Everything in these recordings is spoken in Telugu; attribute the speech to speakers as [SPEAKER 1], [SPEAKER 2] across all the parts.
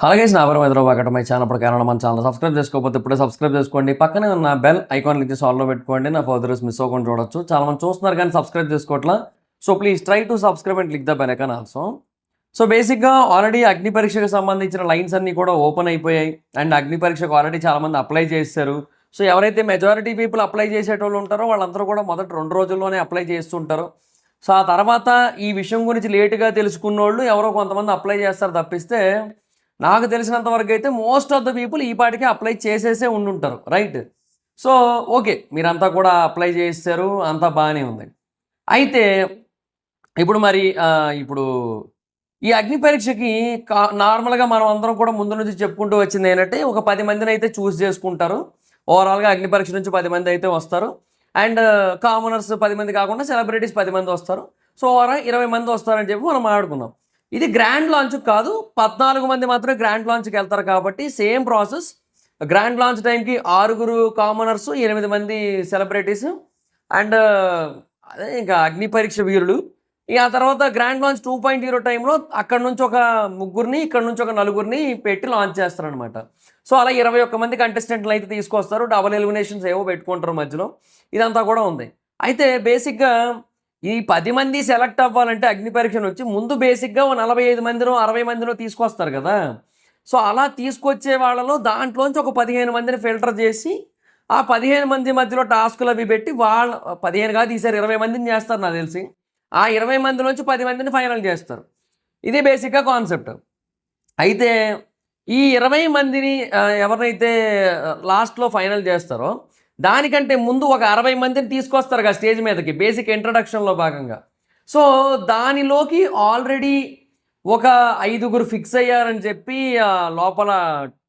[SPEAKER 1] అలాగే నా పేరు హైదరాబాద్ మై ఛానల్ ప్రకారం మన ఛానల్ సబ్స్క్రైబ్ చేసుకోకపోతే ఇప్పుడే సబ్స్క్రైబ్ చేసుకోండి. పక్కనే ఉన్న బెల్ ఐకాన్ క్లిక్ చేసి ఆల్లో పెట్టుకోండి. నా ఫర్దర్స్ మిస్ అవ్వకుండా చూడొచ్చు. చాలా మంది చూస్తున్నారు కానీ సబ్స్క్రైబ్ చేసుకోవట్లా. So please try to subscribe and click the bell icon also. So బేసిక్గా ఆల్రెడీ అగ్ని పరీక్షకు సంబంధించిన లైన్స్ అన్నీ కూడా ఓపెన్ అయిపోయాయి. అండ్ అగ్ని పరీక్షకు ఆల్రెడీ చాలామంది అప్లై చేశారు. సో ఎవరైతే మెజారిటీ పీపుల్ అప్లై చేసేటోళ్ళు ఉంటారో వాళ్ళందరూ కూడా మొదటి 2 రోజుల్లోనే అప్లై చేస్తుంటారు. సో ఆ తర్వాత ఈ విషయం గురించి లేటుగా తెలుసుకున్న వాళ్ళు ఎవరో కొంతమంది అప్లై చేస్తారు తప్పిస్తే, నాకు తెలిసినంత వరకు అయితే మోస్ట్ ఆఫ్ ద పీపుల్ ఈ పాటికి అప్లై చేసేసే ఉండుంటారు. రైట్. సో ఓకే, మీరంతా కూడా అప్లై చేశారు, అంతా బాగానే ఉంది. అయితే ఇప్పుడు మరి ఇప్పుడు ఈ అగ్ని పరీక్షకి నార్మల్గా మనం అందరం కూడా ముందు నుంచి చెప్పుకుంటూ వచ్చింది ఏంటంటే, ఒక 10 మందిని అయితే చూస్ చేసుకుంటారు. ఓవరాల్గా అగ్ని పరీక్ష నుంచి 10 మంది అయితే వస్తారు. అండ్ కామనర్స్ 10 మంది కాకుండా సెలబ్రిటీస్ 10 మంది వస్తారు. సో ఓవరాల్ 20 మంది వస్తారని చెప్పి మనం మాట్లాడుకున్నాం. ఇది గ్రాండ్ లాంచ్ కాదు, 14 మంది మాత్రమే గ్రాండ్ లాంచ్కి వెళ్తారు కాబట్టి సేమ్ ప్రాసెస్. గ్రాండ్ లాంచ్ టైంకి 6 కామనర్స్, 8 మంది సెలబ్రిటీస్ అండ్ అదే ఇంకా అగ్ని పరీక్ష వీరులు. ఇక ఆ తర్వాత గ్రాండ్ లాంచ్ 2.0 టైంలో అక్కడ నుంచి ఒక 3 ఇక్కడ నుంచి ఒక 4 పెట్టి లాంచ్ చేస్తారనమాట. సో అలా 21 మంది కంటెస్టెంట్లు అయితే తీసుకొస్తారు. డబుల్ ఎలిమినేషన్స్ ఏవో పెట్టుకుంటారు మధ్యలో. ఇదంతా కూడా ఉంది. అయితే బేసిక్గా ఈ 10 మంది సెలెక్ట్ అవ్వాలంటే అగ్ని పరీక్ష నుంచి ముందు బేసిక్గా 45 మందినో 60 మందినో తీసుకొస్తారు కదా. సో అలా తీసుకొచ్చే వాళ్ళలో దాంట్లోంచి ఒక 15 మందిని ఫిల్టర్ చేసి ఆ 15 మంది మధ్యలో టాస్కులు అవి పెట్టి 15 కాదు ఈసారి 20 మందిని చేస్తారు నాకు తెలిసి. ఆ 20 మందిలోంచి 10 మందిని ఫైనల్ చేస్తారు. ఇది బేసిక్గా కాన్సెప్ట్. అయితే ఈ 20 మందిని ఎవరినైతే లాస్ట్లో ఫైనల్ చేస్తారో దానికంటే ముందు ఒక 60 మందిని తీసుకొస్తారు కదా స్టేజ్ మీదకి బేసిక్ ఇంట్రడక్షన్లో భాగంగా. సో దానిలోకి ఆల్రెడీ ఒక 5 ఫిక్స్ అయ్యారని చెప్పి లోపల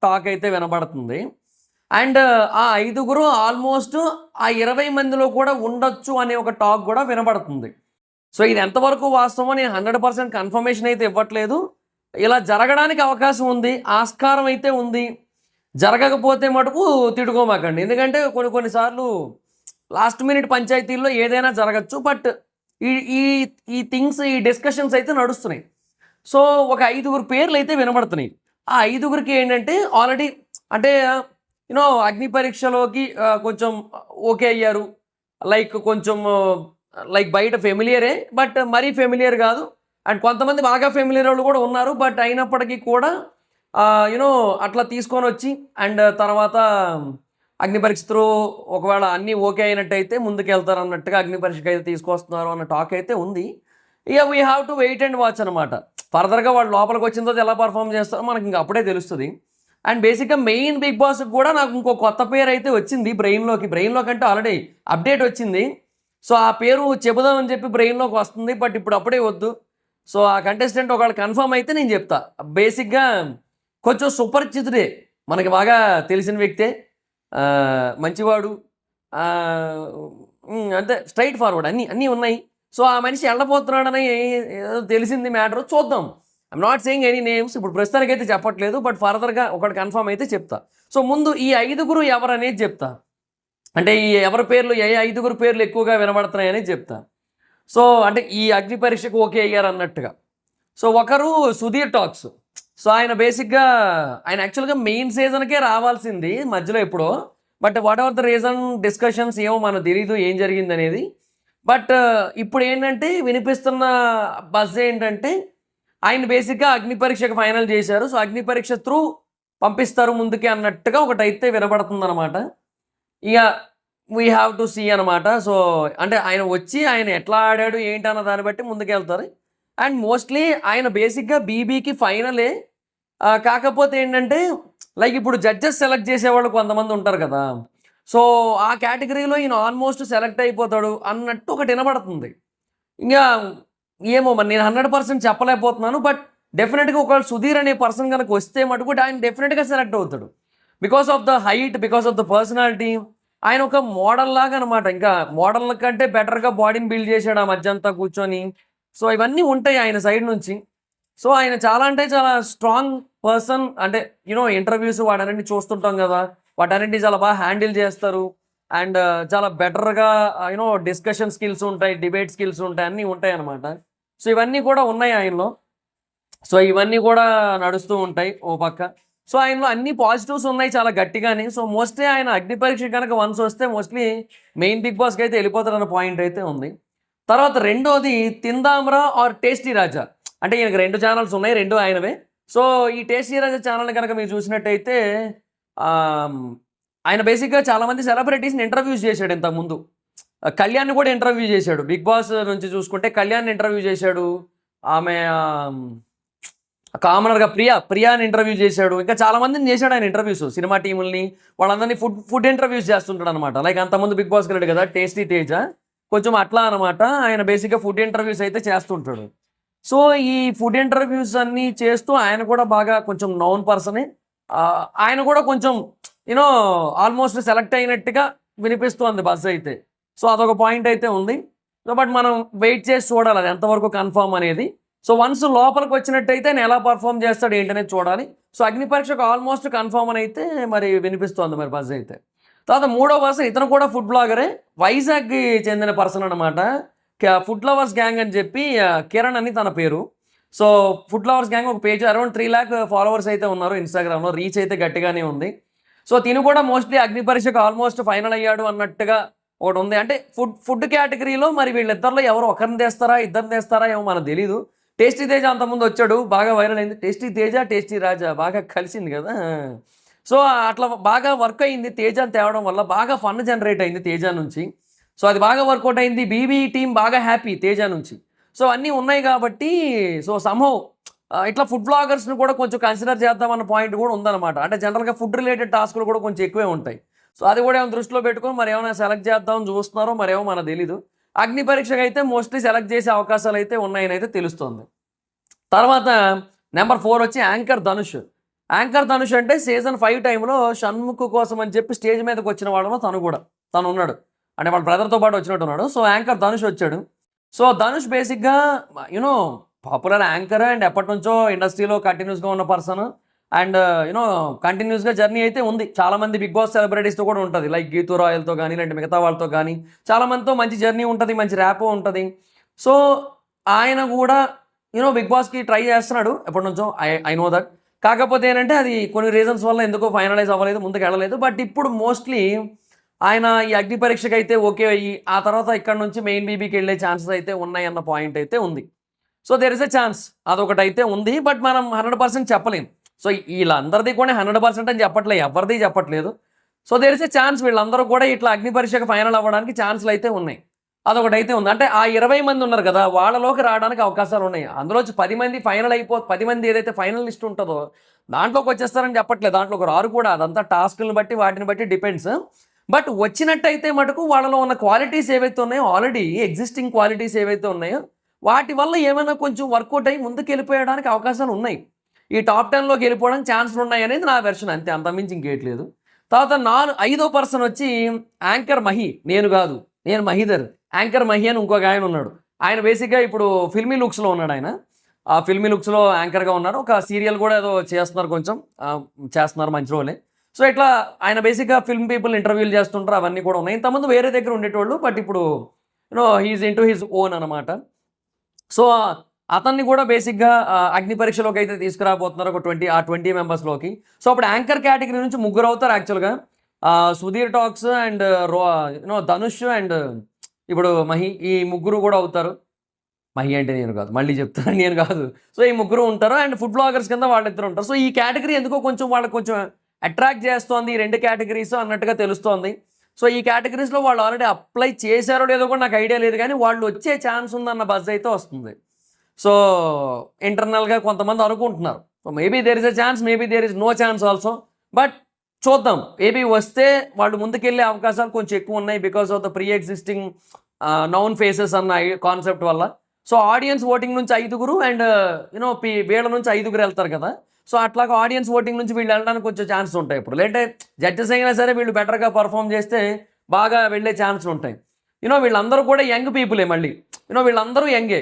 [SPEAKER 1] టాక్ అయితే వినబడుతుంది. అండ్ ఆ 5 ఆల్మోస్ట్ ఆ 20 మందిలో కూడా ఉండొచ్చు అనే ఒక టాక్ కూడా వినబడుతుంది. సో ఇది ఎంతవరకు వాస్తవమో నేను 100% కన్ఫర్మేషన్ అయితే ఇవ్వట్లేదు. ఇలా జరగడానికి అవకాశం ఉంది, ఆస్కారం అయితే ఉంది. జరగకపోతే మటుకు తిడుకోమాకండి. ఎందుకంటే కొన్నిసార్లు లాస్ట్ మినిట్ పంచాయతీల్లో ఏదైనా జరగచ్చు. బట్ ఈ ఈ ఈ థింగ్స్, ఈ డిస్కషన్స్ అయితే నడుస్తున్నాయి. సో ఒక 5 పేర్లు అయితే వినబడుతున్నాయి. ఆ 5కి ఏంటంటే ఆల్రెడీ అంటే అగ్ని పరీక్షలోకి కొంచెం ఓకే అయ్యారు. కొంచెం బయట ఫెమిలియరే, బట్ మరీ ఫెమిలియర్ కాదు. అండ్ కొంతమంది బాగా ఫెమిలియర్ వాళ్ళు కూడా ఉన్నారు. బట్ అయినప్పటికీ కూడా అట్లా తీసుకొని వచ్చి అండ్ తర్వాత అగ్ని పరీక్ష త్రూ ఒకవేళ అన్నీ ఓకే అయినట్టయితే ముందుకు వెళ్తారు అన్నట్టుగా అగ్ని పరీక్షకి అయితే తీసుకొస్తున్నారు అన్న టాక్ అయితే ఉంది. ఇక we have to wait and watch అనమాట. ఫర్దర్గా వాళ్ళు లోపలికి వచ్చిన తర్వాత ఎలా పర్ఫామ్ చేస్తారో మనకి ఇంకా అప్పుడే తెలుస్తుంది. అండ్ బేసిక్గా మెయిన్ బిగ్ బాస్కి కూడా నాకు ఇంకో కొత్త పేరు అయితే వచ్చింది బ్రెయిన్లోకి అంటే ఆల్రెడీ అప్డేట్ వచ్చింది. సో ఆ పేరు చెబుదామని చెప్పి బ్రెయిన్లోకి వస్తుంది. బట్ ఇప్పుడు అప్పుడే వద్దు. సో ఆ కంటెస్టెంట్ ఒకవేళ కన్ఫర్మ్ అయితే నేను చెప్తా. బేసిక్గా కొంచెం సుపరిచితుడే, మనకి బాగా తెలిసిన వ్యక్తే, మంచివాడు, అంటే స్ట్రైట్ ఫార్వర్డ్, అన్నీ ఉన్నాయి. సో ఆ మనిషి వెళ్ళబోతున్నాడని తెలిసింది మ్యాటర్. చూద్దాం. I'm not saying any names, ఇప్పుడు ప్రస్తుతానికైతే చెప్పట్లేదు. బట్ ఫర్దర్గా ఒకటి కన్ఫర్మ్ అయితే చెప్తా. సో ముందు ఈ 5 ఎవరు అనేది చెప్తా. అంటే ఈ ఎవరి పేర్లు, ఏ 5 పేర్లు ఎక్కువగా వినబడుతున్నాయి అనేది చెప్తా. సో అంటే ఈ అగ్ని పరీక్షకు ఓకే అయ్యారు అన్నట్టుగా. సో ఒకరు సుధీర్ టాక్స్. సో ఆయన బేసిక్గా ఆయన యాక్చువల్గా మెయిన్ సీజన్కే రావాల్సింది మధ్యలో ఎప్పుడో. But what ever the reason, discussions ఏమో మనకు తెలీదు ఏం జరిగింది అనేది. బట్ ఇప్పుడు ఏంటంటే వినిపిస్తున్న బజ్ ఏంటంటే ఆయన బేసిక్గా అగ్ని పరీక్షకు ఫైనల్ చేశారు. సో అగ్ని పరీక్ష త్రూ పంపిస్తారు ముందుకే అన్నట్టుగా ఒకటైతే వినబడుతుంది అనమాట. ఇక వీ హ్యావ్ టు సీ అనమాట. సో అంటే ఆయన వచ్చి ఆయన ఎట్లా ఆడాడు ఏంటి అన్న దాన్ని బట్టి ముందుకెళ్తారు. అండ్ మోస్ట్లీ ఆయన బేసిక్గా బీబీకి ఫైనలే. కాకపోతే ఏంటంటే ఇప్పుడు జడ్జెస్ సెలెక్ట్ చేసేవాళ్ళు కొంతమంది ఉంటారు కదా. సో ఆ కేటగిరీలో ఈయన ఆల్మోస్ట్ సెలెక్ట్ అయిపోతాడు అన్నట్టు ఒకటి వినబడుతుంది. ఇంకా ఏమో మరి నేను 100% చెప్పలేకపోతున్నాను. బట్ డెఫినెట్గా ఒకవేళ సుధీర్ అనే పర్సన్ కనుక వస్తే మటుకు ఆయన డెఫినెట్గా సెలెక్ట్ అవుతాడు. Because of the height, because of the personality. ఆయన ఒక మోడల్ లాగా అనమాట. ఇంకా మోడల్ కంటే బెటర్గా బాడీని బిల్డ్ చేశాడు ఆ మధ్య అంతా కూర్చొని. సో ఇవన్నీ ఉంటాయి ఆయన సైడ్ నుంచి. సో ఆయన చాలా అంటే చాలా స్ట్రాంగ్ పర్సన్. అంటే ఇంటర్వ్యూస్ వాటన్నింటినీ చూస్తుంటాం కదా, వాటన్నింటినీ చాలా బాగా హ్యాండిల్ చేస్తారు. అండ్ చాలా బెటర్గా డిస్కషన్ స్కిల్స్ ఉంటాయి, డిబేట్ స్కిల్స్ ఉంటాయి, అన్నీ ఉంటాయి అనమాట. సో ఇవన్నీ కూడా ఉన్నాయి ఆయనలో. సో ఇవన్నీ కూడా నడుస్తూ ఉంటాయి ఓ పక్క. సో ఆయనలో అన్ని పాజిటివ్స్ ఉన్నాయి చాలా గట్టిగానే. సో మోస్ట్లీ ఆయన అగ్ని పరీక్ష కనుక వన్స్ వస్తే మోస్ట్లీ మెయిన్ బిగ్ బాస్కి అయితే వెళ్ళిపోతారన్న పాయింట్ అయితే ఉంది. తర్వాత రెండోది తిందాంరా ఆర్ టేస్టీ రాజా, అంటే ఈయనకి 2 ఛానల్స్ ఉన్నాయి, 2 ఆయనవే. సో ఈ టేస్టీ రాజా ఛానల్ని కనుక మీరు చూసినట్టయితే ఆయన బేసిక్గా చాలామంది సెలబ్రిటీస్ని ఇంటర్వ్యూస్ చేశాడు ఇంతకుముందు. కళ్యాణ్ని కూడా ఇంటర్వ్యూ చేశాడు. బిగ్ బాస్ నుంచి చూసుకుంటే కళ్యాణ్ని ఇంటర్వ్యూ చేశాడు. ఆమె కామనర్గా ప్రియాని ఇంటర్వ్యూ చేశాడు. ఇంకా చాలామందిని చేశాడు ఆయన ఇంటర్వ్యూస్, సినిమా టీముల్ని వాళ్ళందరినీ ఫుడ్ ఇంటర్వ్యూస్ చేస్తుంటాడు అనమాట. లైక్ అంతకుముందు బిగ్ బాస్కి వెళ్ళాడు కదా టేస్టీ తేజ, కొంచెం అట్లా అనమాట. ఆయన బేసిక్గా ఫుడ్ ఇంటర్వ్యూస్ అయితే చేస్తుంటాడు. సో ఈ ఫుడ్ ఇంటర్వ్యూస్ అన్నీ చేస్తూ ఆయన కూడా బాగా కొంచెం నౌన్ పర్సనే. ఆయన కూడా కొంచెం యూనో ఆల్మోస్ట్ సెలెక్ట్ అయినట్టుగా వినిపిస్తుంది బస్ అయితే. సో అదొక పాయింట్ అయితే ఉంది. సో బట్ మనం వెయిట్ చేసి చూడాలి అది ఎంతవరకు కన్ఫర్మ్ అనేది. సో వన్స్ లోపలికి వచ్చినట్టయితే నేను ఎలా పర్ఫామ్ చేస్తాడు ఏంటనేది చూడాలి. సో అగ్ని పరీక్షకు ఆల్మోస్ట్ కన్ఫర్మ్ అని అయితే మరి వినిపిస్తోంది మరి బస్ అయితే. తర్వాత మూడో పర్సన్ ఇతను కూడా ఫుడ్ బ్లాగరే, వైజాగ్కి చెందిన పర్సన్ అనమాట. ఫుడ్ లవర్స్ గ్యాంగ్ అని చెప్పి కిరణ్ అని తన పేరు. సో ఫుడ్ లవర్స్ గ్యాంగ్ ఒక పేజ్ అరౌండ్ 3 lakh ఫాలోవర్స్ అయితే ఉన్నారు ఇన్స్టాగ్రామ్లో. రీచ్ అయితే గట్టిగానే ఉంది. సో తిను కూడా మోస్ట్లీ అగ్ని పరీక్షకు ఆల్మోస్ట్ ఫైనల్ అయ్యాడు అన్నట్టుగా ఒకటి ఉంది. అంటే ఫుడ్ కేటగిరీలో మరి వీళ్ళిద్దరిలో ఎవరు ఒకరిని తెస్తారా ఇద్దరిని తెస్తారా ఏమో మనకు తెలీదు. టేస్టీ తేజ అంతకుముందు వచ్చాడు, బాగా వైరల్ అయింది. టేస్టీ తేజ టేస్టీ రాజా బాగా కలిసింది కదా. సో అట్లా బాగా వర్క్ అయింది తేజాని తేవడం వల్ల, బాగా ఫన్ జనరేట్ అయింది తేజ నుంచి. సో అది బాగా వర్కౌట్ అయింది. బీబీ టీం బాగా హ్యాపీ తేజ నుంచి. సో అన్నీ ఉన్నాయి కాబట్టి సో సంహౌ ఇట్లా ఫుడ్ బ్లాగర్స్ని కూడా కొంచెం కన్సిడర్ చేద్దామన్న పాయింట్ కూడా ఉందన్నమాట. అంటే జనరల్గా ఫుడ్ రిలేటెడ్ టాస్క్లు కూడా కొంచెం ఎక్కువే ఉంటాయి. సో అది కూడా ఏమైనా దృష్టిలో పెట్టుకొని మరి ఏమైనా సెలెక్ట్ చేద్దామని చూస్తున్నారో మరేమో మనకు తెలీదు. అగ్ని పరీక్షకు అయితే మోస్ట్లీ సెలెక్ట్ చేసే అవకాశాలు అయితే ఉన్నాయని అయితే తెలుస్తుంది. తర్వాత నెంబర్ 4 వచ్చి యాంకర్ ధనుష్. యాంకర్ ధనుష్ అంటే సీజన్ 5 టైంలో షణ్ముఖ్ కోసం అని చెప్పి స్టేజ్ మీదకి వచ్చిన వాళ్ళలో తను ఉన్నాడు. అంటే వాళ్ళ బ్రదర్తో పాటు వచ్చినట్టు ఉన్నాడు. సో యాంకర్ ధనుష్ వచ్చాడు. సో ధనుష్ బేసిక్గా యూనో పాపులర్ యాంకర్ అండ్ ఎప్పటి నుంచో ఇండస్ట్రీలో కంటిన్యూస్గా ఉన్న పర్సన్. అండ్ యూనో కంటిన్యూస్గా జర్నీ అయితే ఉంది. చాలామంది బిగ్ బాస్ సెలబ్రిటీస్తో కూడా ఉంటుంది. లైక్ గీతూ రాయల్తో కానీ ఇలాంటి మిగతా వాళ్ళతో కానీ చాలామందితో మంచి జర్నీ ఉంటుంది, మంచి ర్యాపో ఉంటుంది. సో ఆయన కూడా యూనో బిగ్ బాస్కి ట్రై చేస్తున్నాడు ఎప్పటి నుంచో. I know that. కాకపోతే ఏంటంటే అది కొన్ని రీజన్స్ వల్ల ఎందుకో ఫైనలైజ్ అవ్వలేదు, ముందుకు వెళ్ళలేదు. బట్ ఇప్పుడు మోస్ట్లీ ఆయన ఈ అగ్ని పరీక్షకు అయితే ఓకే అయ్యి ఆ తర్వాత ఇక్కడ నుంచి మెయిన్ బీబీకి వెళ్ళే ఛాన్సెస్ అయితే ఉన్నాయన్న పాయింట్ అయితే ఉంది. So there is a chance, అదొకటి అయితే ఉంది. బట్ మనం 100% చెప్పలేం. సో వీళ్ళందరిది కూడా 100% అని చెప్పట్లేదు, ఎవరిది చెప్పట్లేదు. So there is a chance వీళ్ళందరూ కూడా ఇట్లా అగ్ని పరీక్షకు ఫైనల్ అవ్వడానికి ఛాన్సులు అయితే ఉన్నాయి. అదొకటి అయితే ఉంది. అంటే ఆ 20 మంది ఉన్నారు కదా వాళ్ళలోకి రావడానికి అవకాశాలు ఉన్నాయి. అందులోంచి 10 మంది ఫైనల్ 10 మంది ఏదైతే ఫైనల్ లిస్ట్ ఉంటుందో దాంట్లోకి వచ్చేస్తారని చెప్పట్లేదు. దాంట్లోకి రారు కూడా, అదంతా టాస్క్లను బట్టి వాటిని బట్టి డిపెండ్స్. బట్ వచ్చినట్టయితే మటుకు వాళ్ళలో ఉన్న క్వాలిటీస్ ఏవైతే ఉన్నాయో, ఆల్రెడీ ఎగ్జిస్టింగ్ క్వాలిటీస్ ఏవైతే ఉన్నాయో వాటి వల్ల ఏమైనా కొంచెం వర్కౌట్ అయ్యి ముందుకు వెళ్ళిపోయడానికి అవకాశాలు ఉన్నాయి. ఈ టాప్ 10లోకి వెళ్ళిపోవడానికి ఛాన్సులు ఉన్నాయి అనేది నా వెర్షన్, అంతే, అంతమించి ఇంకేయట్లేదు. తర్వాత 5వ పర్సన్ వచ్చి యాంకర్ మహి. నేను మహీధర్. యాంకర్ మహి అని ఇంకొక ఆయన ఉన్నాడు. ఆయన బేసిక్గా ఇప్పుడు ఫిల్మీ లుక్స్లో ఉన్నాడు. ఆయన ఆ ఫిల్మీ లుక్స్లో యాంకర్గా ఉన్నారు. ఒక సీరియల్ కూడా ఏదో చేస్తున్నారు, కొంచెం చేస్తున్నారు, మంచి రోలే. సో ఇట్లా ఆయన బేసిక్గా ఫిల్మ్ పీపుల్ ఇంటర్వ్యూలు చేస్తుంటారు, అవన్నీ కూడా ఉన్నాయి. ఇంతకుముందు వేరే దగ్గర ఉండేటోళ్ళు, బట్ ఇప్పుడు you know he's into his own అనమాట. సో అతన్ని కూడా బేసిక్గా అగ్ని పరీక్షలోకి అయితే తీసుకురాబోతున్నారు, ఒక 20 మెంబర్స్లోకి. సో అప్పుడు యాంకర్ కేటగిరీ నుంచి 3 అవుతారు యాక్చువల్గా. Sudheer talks and you know Dhanush and ఇప్పుడు మహి, ఈ 3 కూడా అవుతారు. మహి అంటే నేను కాదు, మళ్ళీ చెప్తాను, నేను కాదు. సో ఈ 3 ఉంటారు అండ్ ఫుడ్ బ్లాగర్స్ కింద వాళ్ళిద్దరు ఉంటారు. సో ఈ కేటగిరీ ఎందుకో కొంచెం వాళ్ళకి కొంచెం అట్రాక్ట్ చేస్తోంది, ఈ 2 కేటగిరీస్ అన్నట్టుగా తెలుస్తోంది. సో ఈ కేటగిరీస్లో వాళ్ళు ఆల్రెడీ అప్లై చేశారో లేదో కూడా నాకు ఐడియా లేదు, కానీ వాళ్ళు వచ్చే ఛాన్స్ ఉందన్న బజ్ అయితే వస్తుంది. సో ఇంటర్నల్గా కొంతమంది అనుకుంటున్నారు. So maybe there is a chance, maybe there is no chance also. But చూద్దాం, మేబీ వస్తే వాళ్ళు ముందుకెళ్ళే అవకాశాలు కొంచెం ఎక్కువ ఉన్నాయి because of the pre existing known faces అన్న కాన్సెప్ట్ వల్ల. సో ఆడియన్స్ ఓటింగ్ నుంచి 5 అండ్ యూనో వీళ్ళ నుంచి 5 వెళ్తారు కదా. సో అట్లాగా ఆడియన్స్ ఓటింగ్ నుంచి వీళ్ళు వెళ్ళడానికి కొంచెం ఛాన్స్ ఉంటాయి. ఇప్పుడు లేదంటే జడ్జెస్ అయినా సరే వీళ్ళు బెటర్గా పర్ఫామ్ చేస్తే బాగా వెళ్ళే ఛాన్స్ ఉంటాయి. యూనో వీళ్ళందరూ కూడా యంగ్ పీపులే, మళ్ళీ యూనో వీళ్ళందరూ యంగే.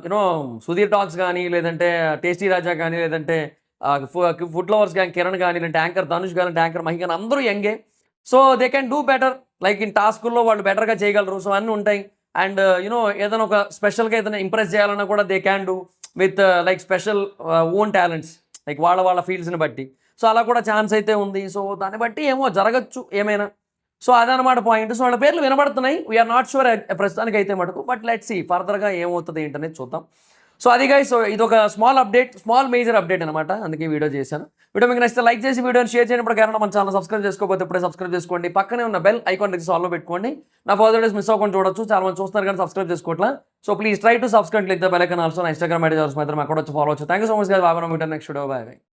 [SPEAKER 1] యూనో సుధీర్ టాక్స్ కానీ, లేదంటే టేస్టీ రాజా కానీ, లేదంటే ఫుడ్ లవర్స్ కానీ కిరణ్ కానీ, లేదంటే యాంకర్ ధనుష్ కానీ, యాంకర్ మహి కానీ, అందరూ యంగే. So they can do better, like in టాస్కుల్లో వాళ్ళు బెటర్గా చేయగలరు. సో అన్నీ ఉంటాయి. అండ్ యూనో ఏదైనా ఒక స్పెషల్గా ఏదైనా ఇంప్రెస్ చేయాలన్నా కూడా they can do. With like special own talents, like వాళ్ళ ఫీల్డ్స్ని బట్టి. సో అలా కూడా ఛాన్స్ అయితే ఉంది. సో దాన్ని బట్టి ఏమో జరగచ్చు ఏమైనా. సో అదనమాట పాయింట్. సో వాళ్ళ పేర్లు వినబడుతున్నాయి. వీఆర్ నాట్ షూర్ ప్రస్తుతానికి అయితే మటుకు, బట్ లెట్స్ సీ ఫర్దర్గా ఏమవుతుంది ఏంటనేది చూద్దాం. సో అది గైస్, సో ఇది ఒక small update, small major update అనమాట, అందుకే వీడియో చేశాను. వీడియో మీకు నచ్చితే లైక్ చేసి వీడియోని షేర్ చేయడం కారణం మన ఛానల్ సబ్స్క్రైబ్ చేసుకోకపోతే ఇప్పుడే సబ్స్క్రైబ్ చేసుకోండి. పక్కనే ఉన్న బెల్ ఐకాన్ తెచ్చి ఆల్లో పెట్టుకోండి. నా ఫర్దర్ డేస్ మిస్ అవ్వకుండా చూడొచ్చు. చాలా మంది చూస్తున్నారు కానీ సబ్స్క్రైబ్ చేసుకోవట్లా. So please try to subscribe, click the bell icon also. నా ఇన్స్టాగ్రామ్ ఐడి చూసి మాత్రం అక్కడ వచ్చి ఫాలో అవచ్చు. Thank you so much guys. బాగా మీటర్ నెక్స్ట్ వీడియో. బాయ్.